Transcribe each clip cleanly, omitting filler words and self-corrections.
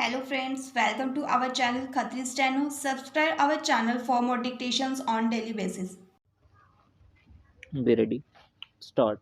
Hello friends, welcome to our channel Khatri Steno. Subscribe our channel for more dictations on daily basis. Be ready. Start.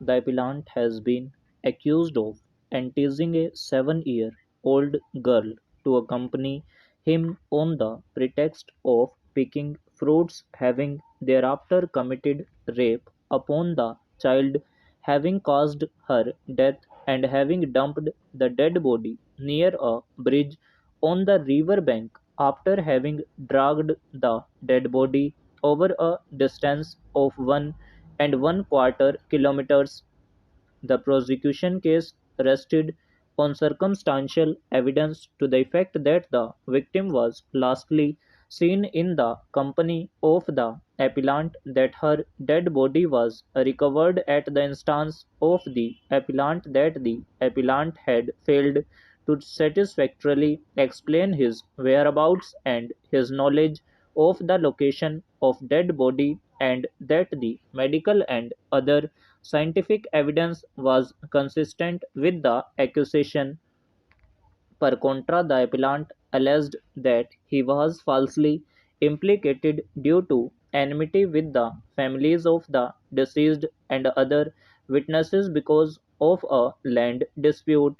The appellant has been accused of enticing a 7-year old girl to accompany him on the pretext of picking fruits, having thereafter committed rape upon the child, having caused her death, and having dumped the dead body near a bridge on the river bank after having dragged the dead body over a distance of 1 and 1/4 kilometers. The prosecution case rested on circumstantial evidence to the effect that the victim was lastly seen in the company of the appellant, that her dead body was recovered at the instance of the appellant, that the appellant had failed to satisfactorily explain his whereabouts and his knowledge of the location of dead body, and that the medical and other scientific evidence was consistent with the accusation. Per contra, the appellant alleged that he was falsely implicated due to enmity with the families of the deceased and other witnesses because of a land dispute.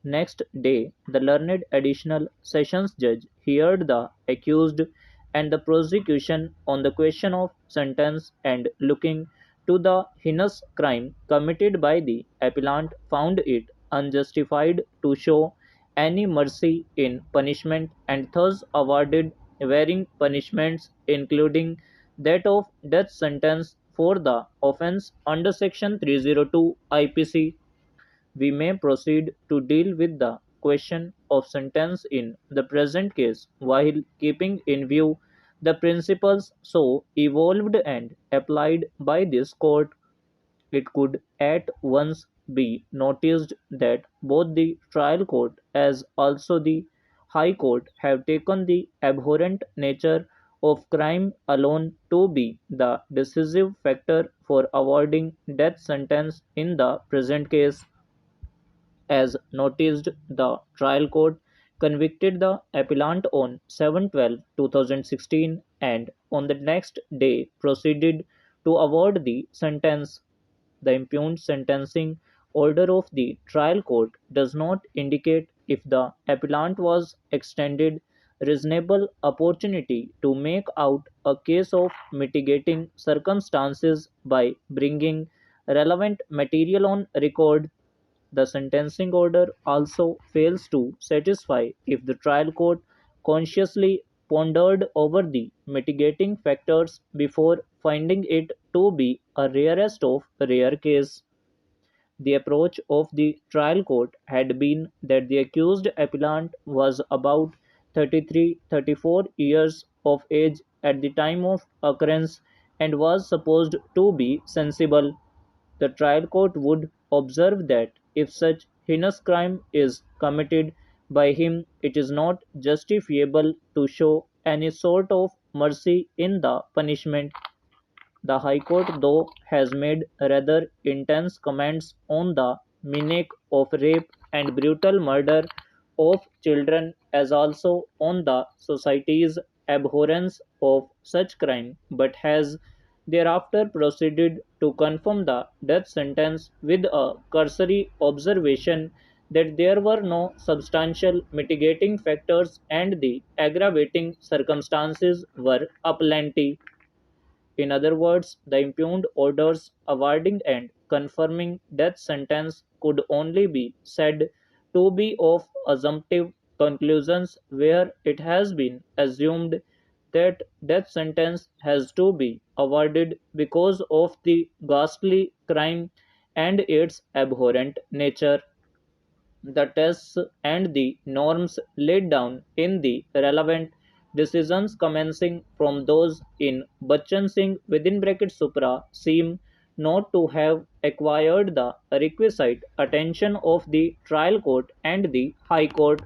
Next day, the learned additional sessions judge heard the accused and the prosecution on the question of sentence, and looking to the heinous crime committed by the appellant, found it unjustified to show any mercy in punishment, and thus awarded varying punishments, including that of death sentence for the offence under Section 302 IPC. We may proceed to deal with the question of sentence in the present case, while keeping in view the principles so evolved and applied by this court. It could at once be noticed that both the trial court as also the High Court have taken the abhorrent nature of crime alone to be the decisive factor for awarding death sentence in the present case. As noticed, the trial court convicted the appellant on 7/12/2016, and on the next day proceeded to award the sentence. The impugned sentencing order of the trial court does not indicate if the appellant was extended reasonable opportunity to make out a case of mitigating circumstances by bringing relevant material on record. The sentencing order also fails to satisfy if the trial court consciously pondered over the mitigating factors before finding it to be a rarest of rare case. The approach of the trial court had been that the accused appellant was about 33-34 years of age at the time of occurrence and was supposed to be sensible. The trial court would observe that if such heinous crime is committed by him, it is not justifiable to show any sort of mercy in the punishment. The High Court, though, has made rather intense comments on the menace of rape and brutal murder of children, as also on the society's abhorrence of such crime, but has thereafter proceeded to confirm the death sentence with a cursory observation that there were no substantial mitigating factors and the aggravating circumstances were aplenty. In other words, the impugned orders awarding and confirming death sentence could only be said to be of assumptive conclusions, where it has been assumed that death sentence has to be awarded because of the ghastly crime and its abhorrent nature. The tests and the norms laid down in the relevant decisions, commencing from those in Bachchan Singh within bracket supra, seem not to have acquired the requisite attention of the trial court and the high court.